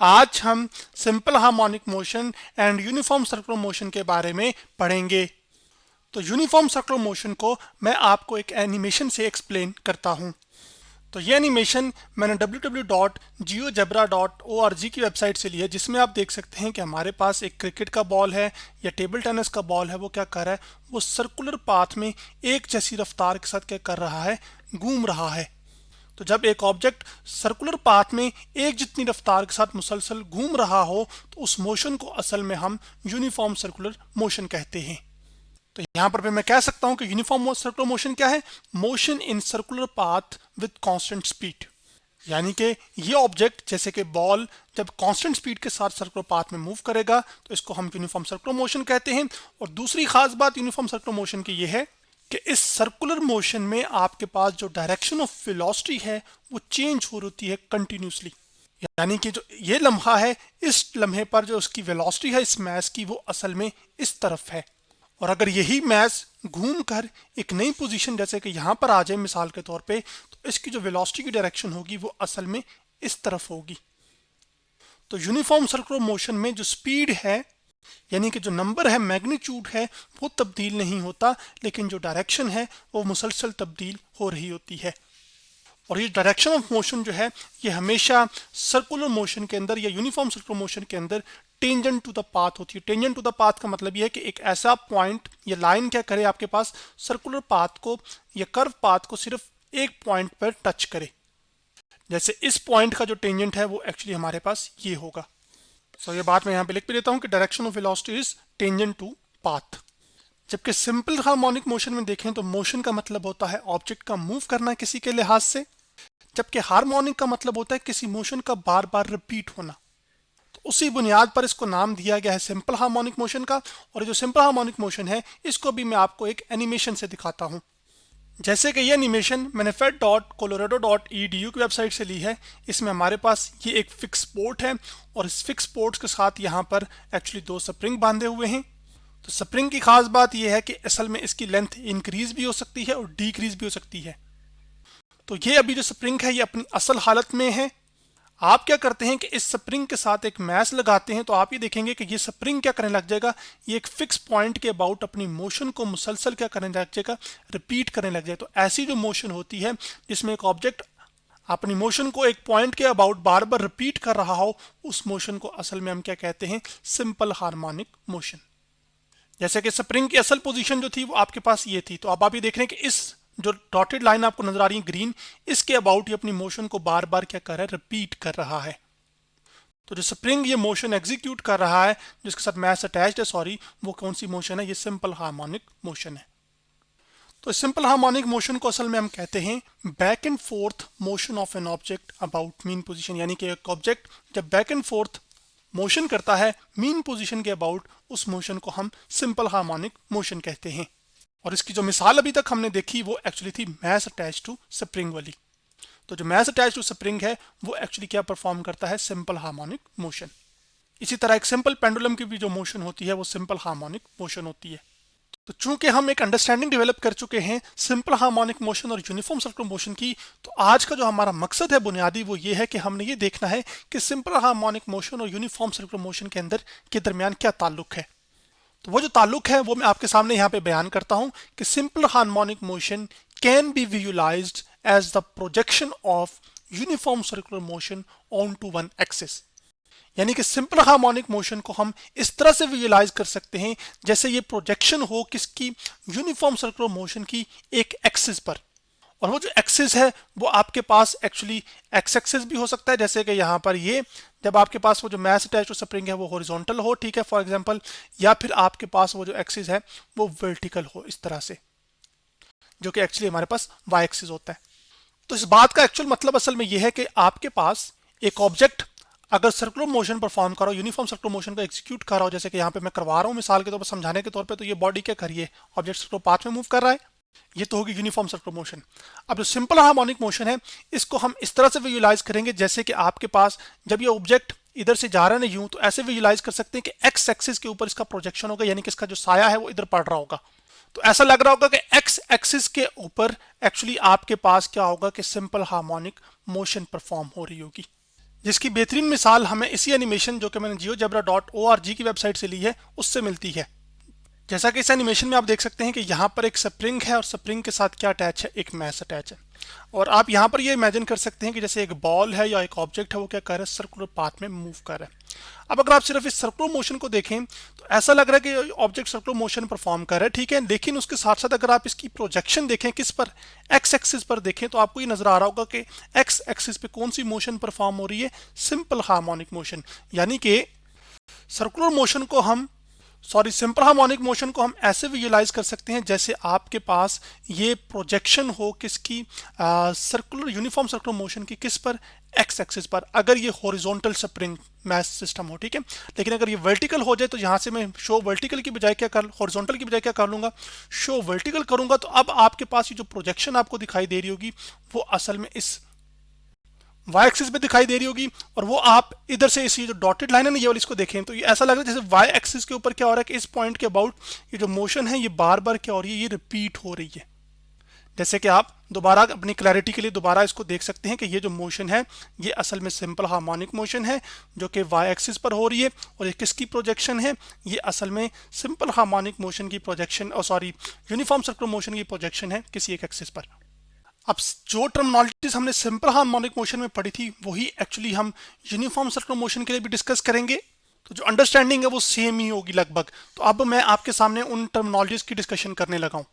आज हम simple harmonic motion and uniform circular motion के बारे में पढ़ेंगे। तो यूनिफॉर्म सर्कुलर मोशन को मैं आपको एक एनिमेशन से एक्सप्लेन करता हूं। तो ये एनिमेशन मैंने www.geogebra.org की वेबसाइट से लिया है, जिसमें आप देख सकते हैं कि हमारे पास एक क्रिकेट का बॉल है या टेबल टेनिस का बॉल है। वो क्या कर रहा है, वो सर्कुलर पाथ में एक जैसी रफ्तार के साथ क्या कर रहा है, घूम रहा है। तो जब एक ऑब्जेक्ट सर्कुलर पाथ में एक जितनी रफ्तार के साथ मुसलसल घूम रहा हो तो उस मोशन को असल में हम यूनिफॉर्म सर्कुलर मोशन कहते हैं। तो यहां पर मैं कह सकता हूं कि यूनिफॉर्म सर्कुलर मोशन क्या है, motion in circular path with constant speed. यानी कि ये ऑब्जेक्ट जैसे कि बॉल जब कांस्टेंट स्पीड के साथ सर्कुलर पाथ में मूव करेगा तो इसको हम यूनिफॉर्म सर्कुलर मोशन कहते हैं। और दूसरी खास बात यूनिफॉर्म सर्कुलर मोशन की ये है कि इस सर्कुलर मोशन में आपके पास जो डायरेक्शन ऑफ वेलोसिटी है वो चेंज हो रही है कंटिन्यूसली। यानी कि जो ये लम्हा है, इस लम्हे पर जो उसकी वेलोसिटी है इस मैस की, वो असल में इस तरफ है। और अगर यही मैस घूम कर एक नई पोजीशन जैसे कि यहाँ पर आ जाए मिसाल के तौर पे, तो इसकी जो वेलोसिटी की डायरेक्शन होगी वो असल में इस तरफ होगी। तो यूनिफॉर्म सर्कुलर मोशन में जो स्पीड है यानी कि जो नंबर है, मैग्नीट्यूड है, वो तब्दील नहीं होता, लेकिन जो डायरेक्शन है वो मुसलसल तब्दील हो रही होती है। और ये डायरेक्शन ऑफ मोशन जो है ये हमेशा सर्कुलर मोशन के अंदर या यूनिफॉर्म सर्कुलर मोशन के अंदर टेंजेंट टू द पाथ होती है। टेंजेंट टू द पाथ का मतलब ये है कि एक ऐसा पॉइंट या लाइन क्या करे, आपके पास सर्कुलर पाथ को या कर्व पाथ को सिर्फ एक पॉइंट पर टच करे। जैसे इस पॉइंट का जो टेंजेंट है वो एक्चुअली हमारे पास ये होगा। सो ये बात मैं यहाँ पे लिख भी देता हूँ कि direction of velocity is tangent to path. जबकि सिंपल हार्मोनिक मोशन में देखें तो मोशन का मतलब होता है ऑब्जेक्ट का मूव करना किसी के लिहाज से, जबकि हार्मोनिक का मतलब होता है किसी मोशन का बार बार रिपीट होना। तो उसी बुनियाद पर इसको नाम दिया गया है सिंपल हार्मोनिक मोशन का। और जो सिंपल हार्मोनिक मोशन है इसको भी मैं आपको एक एनिमेशन से दिखाता हूँ। जैसे कि ये एनिमेशन मैंने fed.colorado.edu की वेबसाइट से ली है। इसमें हमारे पास ये एक फिक्स पोर्ट है और इस फिक्स पोर्ट के साथ यहाँ पर एक्चुअली दो स्प्रिंग बांधे हुए हैं। तो स्प्रिंग की खास बात यह है कि असल में इसकी लेंथ इंक्रीज भी हो सकती है और डिक्रीज भी हो सकती है। तो ये अभी जो स्प्रिंग है ये अपनी असल हालत में है। आप क्या करते हैं कि इस स्प्रिंग के साथ एक मैस लगाते हैं तो आप ये देखेंगे कि ये स्प्रिंग क्या करने लग जाएगा, ये एक फिक्स पॉइंट के अबाउट अपनी मोशन को मुसलसल क्या करने लग जाएगा, रिपीट करने लग जाएगा। तो ऐसी जो मोशन होती है जिसमें एक ऑब्जेक्ट अपनी मोशन को एक पॉइंट के अबाउट बार बार रिपीट कर रहा हो, उस मोशन को असल में हम क्या कहते हैं, सिंपल हार्मोनिक मोशन। जैसे कि स्प्रिंग की असल पोजीशन जो थी वो आपके पास ये थी। तो अब आप ये देख रहे हैं कि इस जो डॉटेड लाइन आपको नजर आ रही है ग्रीन, इसके अबाउट ये अपनी मोशन को बार बार क्या कर रहा है, रिपीट कर रहा है। तो जो स्प्रिंग ये मोशन एग्जीक्यूट कर रहा है जिसके साथ मैस अटैच्ड है, सॉरी, वो कौन सी मोशन है, ये सिंपल हार्मोनिक मोशन है। तो सिंपल हार्मोनिक मोशन को असल में हम कहते हैं back and fourth motion of an object about mean position. यानी कि एक ऑब्जेक्ट जब बैक एंड फोर्थ मोशन करता है मीन पोजीशन के अबाउट, उस मोशन को हम सिंपल हार्मोनिक मोशन कहते हैं। और इसकी जो मिसाल अभी तक हमने देखी वो एक्चुअली थी मैस अटैच टू स्प्रिंग वाली। तो जो मैस अटैच टू स्प्रिंग है वो एक्चुअली क्या परफॉर्म करता है, सिंपल हार्मोनिक मोशन। इसी तरह एक सिंपल पेंडुलम की भी जो मोशन होती है वो सिंपल हार्मोनिक मोशन होती है। तो चूंकि हम एक अंडरस्टैंडिंग डेवलप कर चुके हैं सिंपल हार्मोनिक मोशन और यूनिफॉर्म सर्कुलर मोशन की, तो आज का जो हमारा मकसद है बुनियादी वो ये है कि हमने ये देखना है कि सिंपल हार्मोनिक मोशन और यूनिफॉर्म सर्कुलर मोशन के अंदर के दरमियान क्या ताल्लुक है। तो वो जो ताल्लुक है वो मैं आपके सामने यहाँ पे बयान करता हूँ कि simple harmonic motion can be visualised as the projection of uniform circular motion on to one axis. यानी कि सिंपल हार्मोनिक मोशन को हम इस तरह से विजुअलाइज कर सकते हैं जैसे ये प्रोजेक्शन हो किसकी, यूनिफॉर्म सर्कुलर मोशन की एक एक्सिस पर। और वो जो एक्सिस है वो आपके पास एक्चुअली एक्स एक्सिस भी हो सकता है, जैसे कि यहाँ पर ये जब आपके पास वो जो मैस अटैच टू स्प्रिंग है वो हॉरिजॉन्टल हो, ठीक है, फॉर एग्जांपल, या फिर आपके पास वो जो एक्सिस है वो वर्टिकल हो इस तरह से, जो कि एक्चुअली हमारे पास वाई एक्सिस होता है। तो इस बात का एक्चुअल मतलब असल में ये है कि आपके पास एक ऑब्जेक्ट अगर सर्कुलर मोशन परफॉर्म करो, यूनिफॉर्म सर्कुलर मोशन को एग्जीक्यूट कर रहा हो, जैसे कि यहाँ पे मैं करवा रहा हूँ मिसाल के तौर पर समझाने के तौर पे, तो ये बॉडी क्या करिए, ऑब्जेक्ट सर्कुलर पाथ में मूव कर रहा है, ये तो होगी यूनिफॉर्म सर्कुलर मोशन। अब जो सिंपल हार्मोनिक मोशन है इसको हम इस तरह से विजुअलाइज करेंगे जैसे कि आपके पास जब ये ऑब्जेक्ट इधर से जा रहा है ना यूं, तो ऐसे विजुअलाइज कर सकते हैं कि एक्स एक्सिस के ऊपर इसका प्रोजेक्शन होगा, यानी कि इसका जो साया है वो इधर पड़ रहा होगा। तो ऐसा लग रहा होगा कि एक्स एक्सिस के ऊपर एक्चुअली आपके पास क्या होगा कि सिंपल हार्मोनिक मोशन परफॉर्म हो रही होगी। जिसकी बेहतरीन मिसाल हमें इसी एनिमेशन जो कि मैंने GeoGebra.org की वेबसाइट से ली है उससे मिलती है। जैसा कि इस एनिमेशन में आप देख सकते हैं कि यहाँ पर एक स्प्रिंग है और स्प्रिंग के साथ क्या अटैच है, एक मैश अटैच है। और आप यहाँ पर ये इमेजिन कर सकते हैं कि जैसे एक बॉल है या एक ऑब्जेक्ट है, वो क्या कर रहा है, सर्कुलर पाथ में मूव कर रहा है। अब अगर आप सिर्फ इस सर्कुलर मोशन को देखें तो ऐसा लग रहा है कि ऑब्जेक्ट सर्कुलर मोशन परफॉर्म कर रहा है, ठीक है, लेकिन उसके साथ साथ अगर आप इसकी प्रोजेक्शन देखें किस पर, एक्स एक्सिस पर देखें, तो आपको ये नजर आ रहा होगा कि एक्स एक्सिस पे कौन सी मोशन परफॉर्म हो रही है, सिंपल हार्मोनिक मोशन। यानी कि सर्कुलर मोशन को हम सिंपल हार्मोनिक मोशन को हम ऐसे विजुलाइज कर सकते हैं जैसे आपके पास ये प्रोजेक्शन हो किसकी, सर्कुलर यूनिफॉर्म सर्कुलर मोशन की, किस पर, एक्स एक्सिस पर, अगर ये हॉरिजॉन्टल स्प्रिंग मैश सिस्टम हो, ठीक है। लेकिन अगर ये वर्टिकल हो जाए तो यहाँ से मैं शो वर्टिकल की बजाय क्या कर, हॉरिजॉन्टल की बजाय क्या कर लूंगा, शो वर्टिकल करूंगा। तो अब आपके पास ये जो प्रोजेक्शन आपको दिखाई दे रही होगी वो असल में इस वाई एक्सिस पे दिखाई दे रही होगी, और वो आप इधर से इसी जो डॉटेड लाइन है ना ये वाली, इसको देखें तो ये ऐसा लग रहा है जैसे वाई एक्सिस के ऊपर क्या हो रहा है कि इस पॉइंट के अबाउट ये जो मोशन है ये बार बार क्या हो रही है, ये रिपीट हो रही है। जैसे कि आप दोबारा अपनी क्लैरिटी के लिए दोबारा इसको देख सकते हैं कि ये जो मोशन है ये असल में सिंपल हार्मोनिक मोशन है जो कि वाई एक्सिस पर हो रही है, और ये किसकी प्रोजेक्शन है, ये असल में सिंपल हार्मोनिक मोशन की प्रोजेक्शन, यूनिफॉर्म सर्कुलर मोशन की प्रोजेक्शन है किसी एक एक्सिस पर। अब जो टर्मिनोलॉजीज हमने सिंपल हार्मोनिक मोशन में पढ़ी थी वही एक्चुअली हम यूनिफॉर्म सर्कुलर मोशन के लिए भी डिस्कस करेंगे, तो जो अंडरस्टैंडिंग है वो सेम ही होगी लगभग। तो अब मैं आपके सामने उन टर्मिनोलॉजीज की डिस्कशन करने लगा हूं,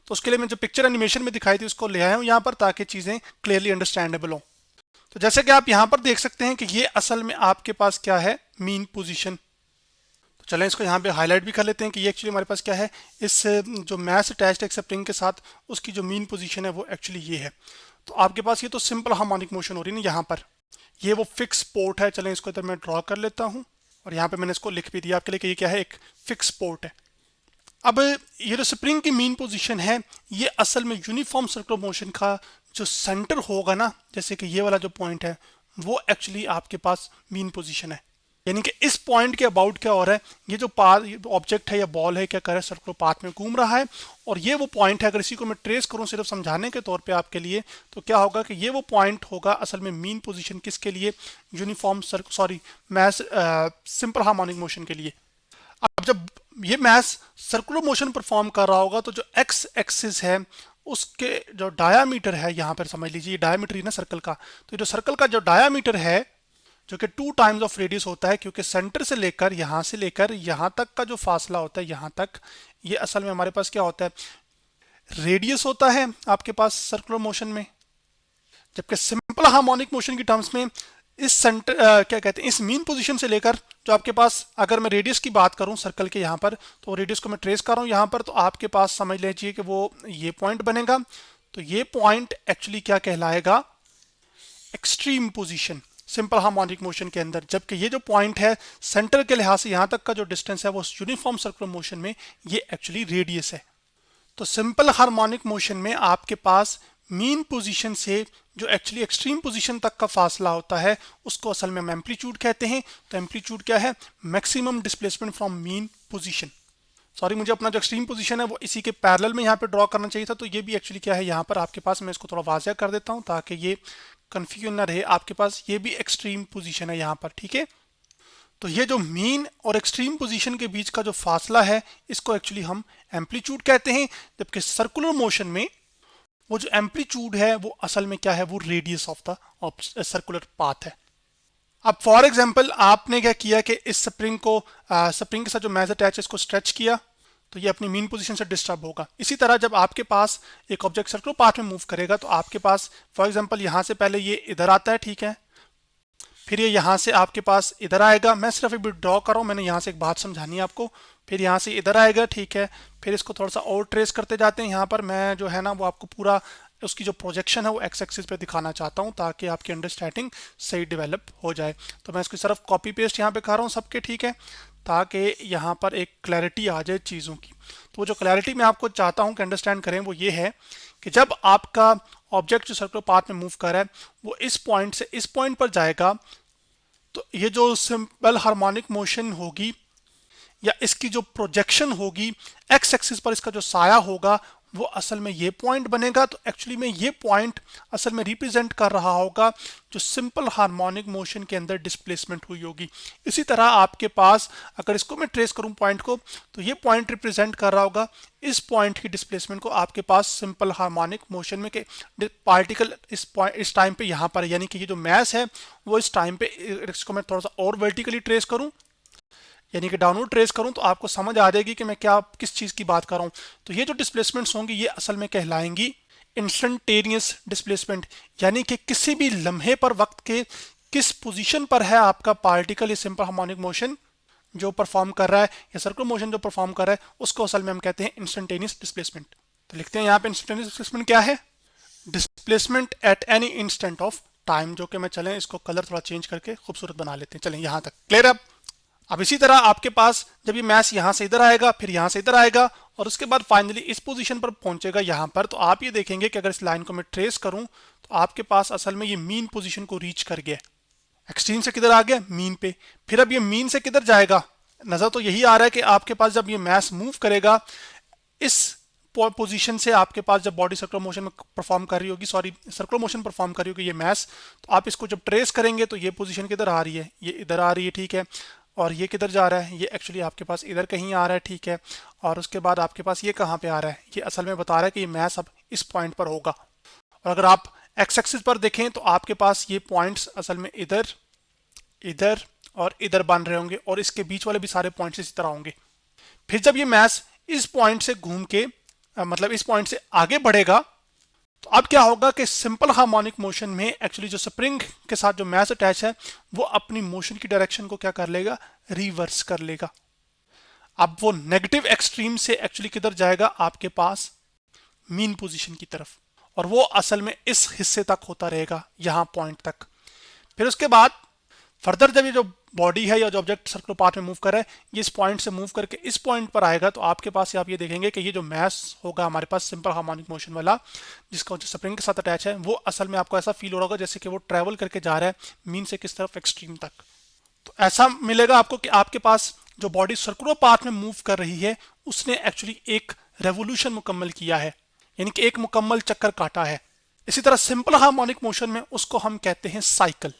तो उसके लिए मैं जो पिक्चर एनिमेशन में दिखाई थी उसको ले आया हूं यहाँ पर ताकि चीज़ें क्लियरली अंडरस्टैंडेबल हो। तो जैसे कि आप यहाँ पर देख सकते हैं कि ये असल में आपके पास क्या है, मीन पोजीशन। तो चलें इसको यहाँ पे हाईलाइट भी कर लेते हैं कि ये एक्चुअली हमारे पास क्या है, इस जो मैश अटैच्ड है स्प्रिंग के साथ उसकी जो मीन पोजीशन है वो एक्चुअली ये है। तो आपके पास ये तो सिंपल हार्मोनिक मोशन हो रही है ना यहाँ पर, ये वो फिक्स पोर्ट है। चलें इसको इधर मैं ड्रॉ कर लेता हूँ और यहाँ पे मैंने इसको लिख भी दिया आपके लिए कि ये क्या है, एक फिक्स पोर्ट है। अब ये जो स्प्रिंग की मीन पोजीशन है ये असल में यूनिफॉर्म सर्कुलर मोशन का जो सेंटर होगा ना, जैसे कि ये वाला जो पॉइंट है वो एक्चुअली आपके पास मीन पोजीशन है। यानी कि इस पॉइंट के अबाउट क्या हो रहा है, ये जो ऑब्जेक्ट है या बॉल है क्या कर रहा है, सर्कुलर पाथ में घूम रहा है, और ये वो पॉइंट है। अगर इसी को मैं ट्रेस करूं सिर्फ समझाने के तौर पे आपके लिए, तो क्या होगा कि ये वो पॉइंट होगा असल में मीन पोजीशन किसके लिए, यूनिफॉर्म मैश सिंपल हार्मोनिक मोशन के लिए। अब जब ये मैश सर्कुलर मोशन परफॉर्म कर रहा होगा तो जो एक्स एक्सिस है उसके जो डायामीटर है, यहाँ पर समझ लीजिए डायामीटर ही ना सर्कल का, तो जो सर्कल का जो डायामीटर है जो कि 2 टाइम्स ऑफ रेडियस होता है, क्योंकि सेंटर से लेकर यहाँ तक का जो फासला होता है यहाँ तक, ये असल में हमारे पास क्या होता है, रेडियस होता है आपके पास सर्कुलर मोशन में। जबकि सिंपल हार्मोनिक मोशन की टर्म्स में इस सेंटर क्या कहते हैं, इस मीन पोजीशन से लेकर जो आपके पास, अगर मैं रेडियस की बात करूं सर्कल के यहाँ पर, तो रेडियस को मैं ट्रेस कर रहा हूं यहाँ पर, तो आपके पास समझ लीजिए कि वो ये पॉइंट बनेगा। तो ये पॉइंट एक्चुअली क्या कहलाएगा, extreme position simple harmonic motion के अंदर। जबकि ये जो पॉइंट है सेंटर के लिहाज से यहाँ तक का जो डिस्टेंस है वो यूनिफॉर्म सर्कुलर मोशन में ये एक्चुअली रेडियस है। तो सिंपल हार्मोनिक मोशन में आपके पास मीन पोजीशन से जो एक्चुअली एक्सट्रीम पोजीशन तक का फासला होता है उसको असल में हम एम्पलीट्यूड कहते हैं। तो एम्पलीट्यूड क्या है, maximum displacement from mean position. मुझे अपना जो एक्सट्रीम पोजीशन है वो इसी के पैरेलल में यहाँ पे ड्रॉ करना चाहिए था, तो ये भी एक्चुअली क्या है यहाँ पर आपके पास, मैं इसको थोड़ा वाज़िया कर देता हूँ ताकि ये कंफ्यूजन ना रहे। आपके पास ये भी एक्सट्रीम पोजीशन है यहाँ पर, ठीक है। तो ये जो मीन और एक्सट्रीम पोजीशन के बीच का जो फासला है इसको एक्चुअली हम एम्पलीट्यूड कहते हैं, जबकि सर्कुलर मोशन में वो जो एम्पलीट्यूड है वो असल में क्या है, वो radius of the circular path है। अब फॉर एग्जांपल आपने क्या किया कि इस स्प्रिंग के साथ जो मैश अटैच है इसको स्ट्रेच किया, तो ये अपनी मीन पोजीशन से डिस्टर्ब होगा। इसी तरह जब आपके पास एक ऑब्जेक्ट सर्कुलर पाथ में मूव करेगा तो आपके पास फॉर एग्जांपल यहाँ से पहले ये इधर आता है, ठीक है, फिर ये यहाँ से आपके पास इधर आएगा। मैं सिर्फ अभी ड्रॉ कर रहा हूँ, मैंने यहाँ से एक बात समझानी है आपको। फिर यहाँ से इधर आएगा, ठीक है, फिर इसको थोड़ा सा और ट्रेस करते जाते हैं। यहाँ पर मैं जो है ना वो आपको पूरा उसकी जो प्रोजेक्शन है वो एक्स एक्सिस पे दिखाना चाहता हूँ ताकि आपकी अंडरस्टैंडिंग सही डेवलप हो जाए। तो मैं इसको सिर्फ कॉपी पेस्ट यहाँ पे कर रहा हूँ सबके, ठीक है, ताकि यहाँ पर एक क्लैरिटी आ जाए चीज़ों की। तो वो जो क्लैरिटी मैं आपको चाहता हूँ कि अंडरस्टैंड करें वो ये है कि जब आपका ऑब्जेक्ट जो सर्कुलर पाथ में मूव कर रहा है वो इस पॉइंट से इस पॉइंट पर जाएगा, तो ये जो सिंपल हार्मोनिक मोशन होगी या इसकी जो प्रोजेक्शन होगी एक्स एक्सिस पर, इसका जो साया होगा वो असल में ये पॉइंट बनेगा। तो एक्चुअली में ये पॉइंट असल में रिप्रेजेंट कर रहा होगा जो सिंपल हार्मोनिक मोशन के अंदर डिस्प्लेसमेंट हुई होगी। इसी तरह आपके पास अगर इसको मैं ट्रेस करूं पॉइंट को, तो ये पॉइंट रिप्रेजेंट कर रहा होगा इस पॉइंट की डिस्प्लेसमेंट को आपके पास सिंपल हार्मोनिक मोशन में के पार्टिकल इस टाइम पे यहाँ पर, यानी कि ये जो मैस है वो इस टाइम पे, इसको मैं थोड़ा सा और वर्टिकली ट्रेस करूं, यानी कि डाउनवर्ड ट्रेस करूं, तो आपको समझ आ जाएगी कि मैं क्या किस चीज़ की बात कर रहा हूं। तो ये जो डिस्प्लेसमेंट्स होंगी ये असल में कहलाएंगी इंस्टेंटेनियस डिस्प्लेसमेंट, यानी कि किसी भी लम्हे पर वक्त के किस पोजीशन पर है आपका पार्टिकल ये सिंपल हार्मोनिक मोशन जो परफॉर्म कर रहा है या सर्कुलर मोशन जो परफॉर्म कर रहा है, उसको असल में हम कहते हैं इंस्टेंटेनियस डिस्प्लेसमेंट। तो लिखते हैं यहाँ पे इंस्टेंटेनियस डिस्प्लेसमेंट क्या है, displacement at any instant of time, जो कि मैं चलें इसको कलर थोड़ा चेंज करके खूबसूरत बना लेते हैं। चलें यहाँ तक क्लियर है। अब इसी तरह आपके पास जब ये मैस यहाँ से इधर आएगा, फिर यहाँ से इधर आएगा और उसके बाद फाइनली इस पोजीशन पर पहुंचेगा यहाँ पर, तो आप ये देखेंगे कि अगर इस लाइन को मैं ट्रेस करूं तो आपके पास असल में ये मीन पोजीशन को रीच कर गया। एक्सट्रीम से किधर आ गया, मीन पे। फिर अब ये मीन से किधर जाएगा, नजर तो यही आ रहा है कि आपके पास जब ये मैस मूव करेगा इस पोजीशन से, आपके पास जब बॉडी सर्कुलर मोशन में परफॉर्म कर रही होगी, सॉरी सर्कुलर मोशन परफॉर्म कर रही होगी ये मैस, तो आप इसको जब ट्रेस करेंगे तो ये पोजीशन किधर आ रही है, ये इधर आ रही है, ठीक है। और ये किधर जा रहा है, ये एक्चुअली आपके पास इधर कहीं आ रहा है, ठीक है। और उसके बाद आपके पास ये कहाँ पे आ रहा है, ये असल में बता रहा है कि ये मैस अब इस पॉइंट पर होगा। और अगर आप एक्स एक्सिस पर देखें तो आपके पास ये पॉइंट्स असल में इधर, इधर और इधर बन रहे होंगे और इसके बीच वाले भी सारे पॉइंट्स इसी तरह होंगे। फिर जब ये मैस इस पॉइंट से घूम के मतलब इस पॉइंट से आगे बढ़ेगा, तो अब क्या होगा कि सिंपल हार्मोनिक मोशन में एक्चुअली जो स्प्रिंग के साथ जो मैस अटैच है वो अपनी मोशन की डायरेक्शन को क्या कर लेगा, रिवर्स कर लेगा। अब वो नेगेटिव एक्सट्रीम से एक्चुअली किधर जाएगा, आपके पास मीन पोजीशन की तरफ, और वो असल में इस हिस्से तक होता रहेगा यहाँ पॉइंट तक। फिर उसके बाद फर्दर जब ये जो बॉडी है या जो ऑब्जेक्ट सर्कुलर पाथ में मूव कर रहा है ये इस पॉइंट से मूव करके इस पॉइंट पर आएगा, तो आपके पास आप ये देखेंगे कि ये जो मैस होगा हमारे पास सिंपल हार्मोनिक मोशन वाला जिसका जो स्प्रिंग के साथ अटैच है, वो असल में आपको ऐसा फील हो रहा होगा जैसे कि वो ट्रैवल करके जा रहा है मीन से किस तरफ, एक्सट्रीम तक। तो ऐसा मिलेगा आपको कि आपके पास जो बॉडी सर्कुलर पाथ में मूव कर रही है उसने एक्चुअली एक रेवोल्यूशन मुकम्मल किया है, यानी कि एक मुकम्मल चक्कर काटा है। इसी तरह सिंपल हार्मोनिक मोशन में उसको हम कहते हैं साइकिल।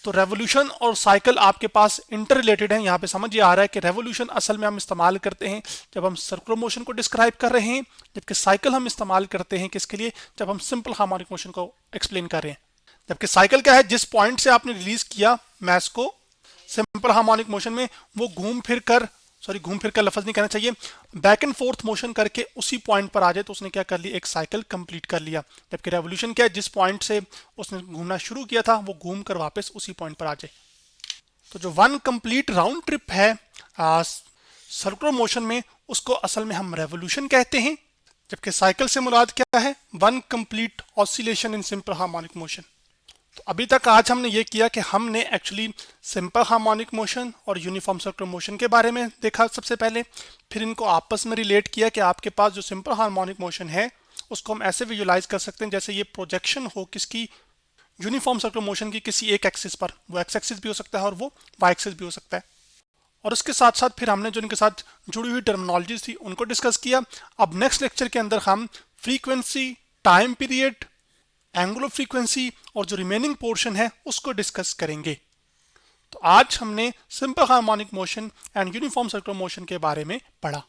तो रेवोल्यूशन और साइकिल आपके पास इंटर रिलेटेड है। यहाँ पे समझ ये आ रहा है कि रेवोल्यूशन असल में हम इस्तेमाल करते हैं जब हम सर्कुलर मोशन को डिस्क्राइब कर रहे हैं, जबकि साइकिल हम इस्तेमाल करते हैं किसके लिए, जब हम सिंपल हार्मोनिक मोशन को एक्सप्लेन कर रहे हैं। जबकि साइकिल क्या है, जिस पॉइंट से आपने रिलीज किया मैस को सिंपल हार्मोनिक मोशन में, वो घूम फिर कर लफ्ज नहीं कहना चाहिए, बैक एंड फोर्थ मोशन करके उसी पॉइंट पर आ जाए तो उसने क्या कर लिया, एक साइकिल कंप्लीट कर लिया। जबकि रेवोल्यूशन क्या है, जिस पॉइंट से उसने घूमना शुरू किया था वो घूम कर वापस उसी पॉइंट पर आ जाए। तो जो वन कंप्लीट राउंड ट्रिप है सर्कुलर मोशन में, उसको असल में हम रेवोल्यूशन कहते हैं, जबकि साइकिल से मुराद क्या है, one complete oscillation in simple harmonic motion. तो अभी तक आज हमने ये किया कि हमने एक्चुअली सिंपल हार्मोनिक मोशन और यूनिफॉर्म सर्कुलर मोशन के बारे में देखा सबसे पहले, फिर इनको आपस में रिलेट किया कि आपके पास जो सिंपल हार्मोनिक मोशन है उसको हम ऐसे विजुलाइज कर सकते हैं जैसे ये प्रोजेक्शन हो किसकी, यूनिफॉर्म सर्कुलर मोशन की किसी एक एक्सिस पर, वो एक्स एक्सिस भी हो सकता है और वो वाई एक्सिस भी हो सकता है। और उसके साथ साथ फिर हमने जो इनके साथ जुड़ी हुई टर्मिनोलॉजीज थी उनको डिस्कस किया। अब नेक्स्ट लेक्चर के अंदर हम frequency, time period, angular frequency और जो रिमेनिंग पोर्शन है उसको डिस्कस करेंगे। तो आज हमने simple harmonic motion and uniform circular motion के बारे में पढ़ा।